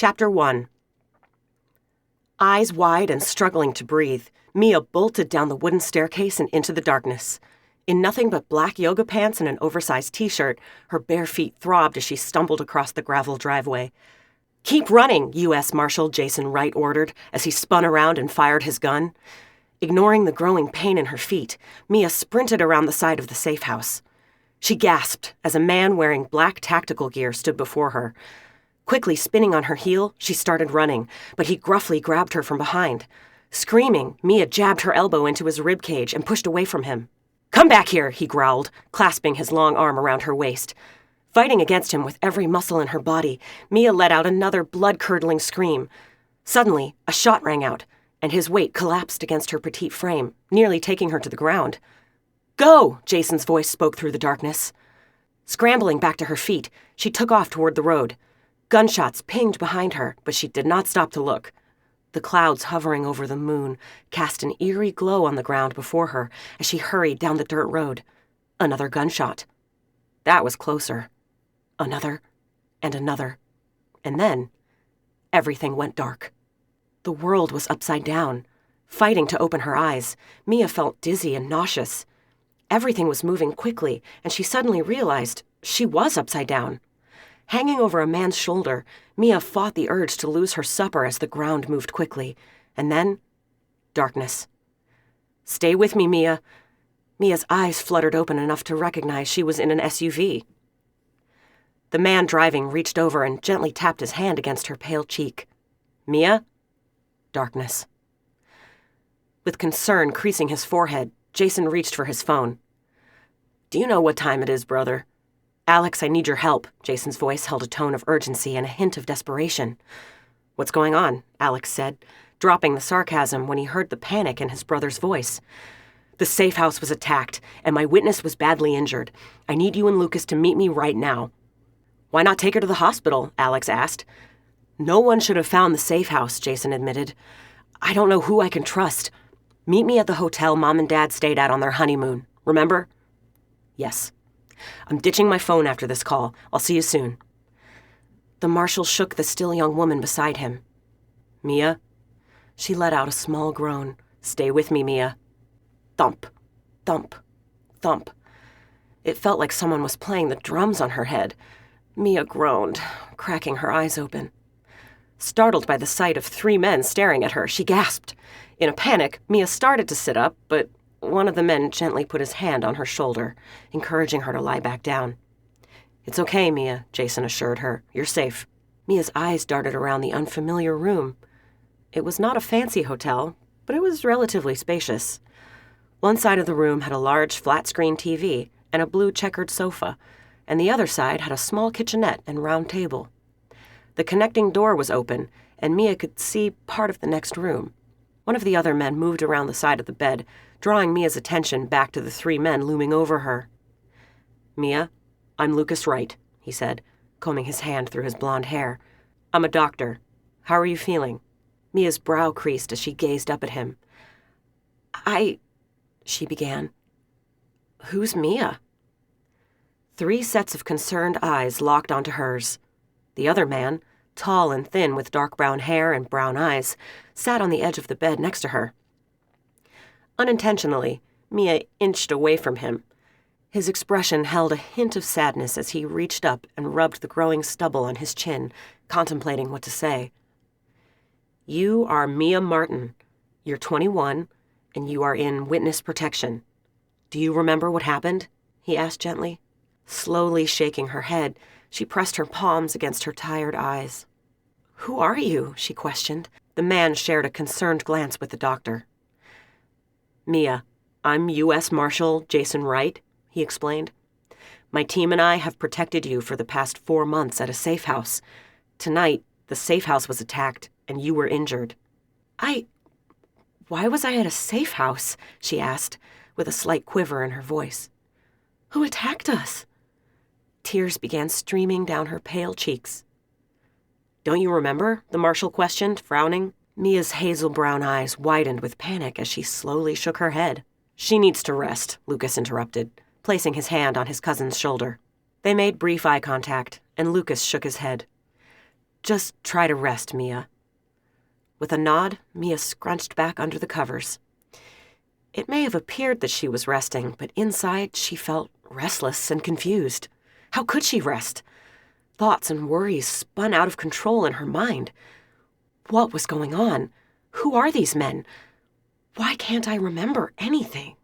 Chapter 1. Eyes wide and struggling to breathe, Mia bolted down the wooden staircase and into the darkness. In nothing but black yoga pants and an oversized t-shirt, her bare feet throbbed as she stumbled across the gravel driveway. "Keep running," U.S. Marshal Jason Wright ordered as he spun around and fired his gun. Ignoring the growing pain in her feet, Mia sprinted around the side of the safe house. She gasped as a man wearing black tactical gear stood before her. Quickly spinning on her heel, she started running, but he gruffly grabbed her from behind. Screaming, Mia jabbed her elbow into his ribcage and pushed away from him. "Come back here," he growled, clasping his long arm around her waist. Fighting against him with every muscle in her body, Mia let out another blood-curdling scream. Suddenly, a shot rang out, and his weight collapsed against her petite frame, nearly taking her to the ground. "Go!" Jason's voice spoke through the darkness. Scrambling back to her feet, she took off toward the road. Gunshots pinged behind her, but she did not stop to look. The clouds hovering over the moon cast an eerie glow on the ground before her as she hurried down the dirt road. Another gunshot. That was closer. Another, and another. And then, everything went dark. The world was upside down. Fighting to open her eyes, Mia felt dizzy and nauseous. Everything was moving quickly, and she suddenly realized she was upside down. Hanging over a man's shoulder, Mia fought the urge to lose her supper as the ground moved quickly. And then, darkness. "Stay with me, Mia." Mia's eyes fluttered open enough to recognize she was in an SUV. The man driving reached over and gently tapped his hand against her pale cheek. "Mia?" Darkness. With concern creasing his forehead, Jason reached for his phone. "Do you know what time it is, brother?" "Alex, I need your help." Jason's voice held a tone of urgency and a hint of desperation. "What's going on?" Alex said, dropping the sarcasm when he heard the panic in his brother's voice. "The safe house was attacked, and my witness was badly injured. I need you and Lucas to meet me right now." "Why not take her to the hospital?" Alex asked. "No one should have found the safe house," Jason admitted. "I don't know who I can trust. Meet me at the hotel Mom and Dad stayed at on their honeymoon. Remember?" "Yes." "I'm ditching my phone after this call. I'll see you soon." The marshal shook the still young woman beside him. "Mia?" She let out a small groan. "Stay with me, Mia." Thump, thump, thump. It felt like someone was playing the drums on her head. Mia groaned, cracking her eyes open. Startled by the sight of 3 men staring at her, she gasped. In a panic, Mia started to sit up, but one of the men gently put his hand on her shoulder, encouraging her to lie back down. "It's okay, Mia," Jason assured her. "You're safe." Mia's eyes darted around the unfamiliar room. It was not a fancy hotel, but it was relatively spacious. One side of the room had a large flat-screen TV and a blue checkered sofa, and the other side had a small kitchenette and round table. The connecting door was open, and Mia could see part of the next room. One of the other men moved around the side of the bed, drawing Mia's attention back to the 3 men looming over her. "Mia, I'm Lucas Wright," he said, combing his hand through his blonde hair. "I'm a doctor. How are you feeling?" Mia's brow creased as she gazed up at him. She began. "Who's Mia?" 3 sets of concerned eyes locked onto hers. The other man, tall and thin with dark brown hair and brown eyes, sat on the edge of the bed next to her. Unintentionally, Mia inched away from him. His expression held a hint of sadness as he reached up and rubbed the growing stubble on his chin, contemplating what to say. "You are Mia Martin. You're 21, and you are in witness protection. Do you remember what happened?" he asked gently. Slowly shaking her head, she pressed her palms against her tired eyes. "Who are you?" she questioned. The man shared a concerned glance with the doctor. "Mia, I'm U.S. Marshal Jason Wright," he explained. "My team and I have protected you for the past 4 months at a safe house. Tonight, the safe house was attacked, and you were injured." Why was I at a safe house?" she asked, with a slight quiver in her voice. "Who attacked us?" Tears began streaming down her pale cheeks. "Don't you remember?" the marshal questioned, frowning. Mia's hazel brown eyes widened with panic as she slowly shook her head. "She needs to rest," Lucas interrupted, placing his hand on his cousin's shoulder. They made brief eye contact, and Lucas shook his head. Just try to rest, Mia." With a nod, Mia scrunched back under the covers. It may have appeared that she was resting, but inside she felt restless and confused. How could she rest? Thoughts and worries spun out of control in her mind. What was going on? Who are these men? Why can't I remember anything?